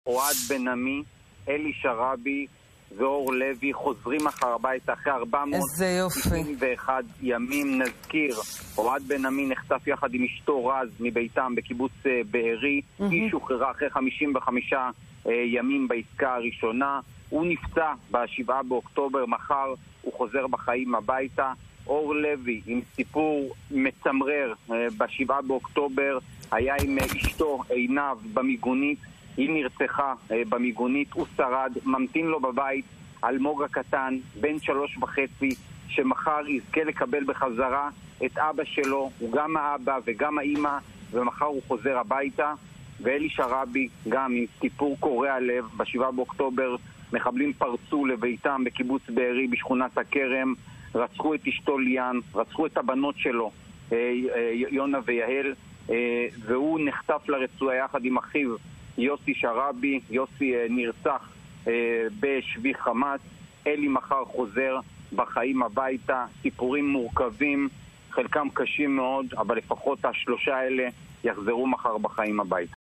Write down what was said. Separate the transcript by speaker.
Speaker 1: אוהד בן עמי, אלי שרבי ואור לוי חוזרים מחר הביתה אחרי 491 ימים. נזכיר, אוהד בן עמי נחטף יחד עם אשתו רז מביתם בקיבוץ בארי. היא שוחררה אחרי 55 ימים בעסקה הראשונה. הוא נפצע ב7 באוקטובר, מחר הוא חוזר בחיים הביתה. אור לוי עם סיפור מצמרר, ב7 באוקטובר היה עם אשתו עינב במיגונית, היא נרצחה במיגונית, הוא שרד, ממתין לו בבית אלמוג הקטן, בן 3.5, שמחר יזכה לקבל בחזרה את אבא שלו, הוא גם האבא וגם האמא, ומחר הוא חוזר הביתה. ואלי שרבי גם עם סיפור קורע לב, ב7 באוקטובר מחבלים פרצו לביתם בקיבוץ בארי בשכונת הכרם, רצחו את אשתו ליאן, רצחו את הבנות שלו יונה ויהל, והוא נחטף לרצועה יחד עם אחיו יוסי שרבי. יוסי נרצח בשבי חמאס. אלי מחר חוזר בחיים הביתה. סיפורים מורכבים, חלקם קשים מאוד, אבל לפחות השלושה האלה יחזרו מחר בחיים הביתה.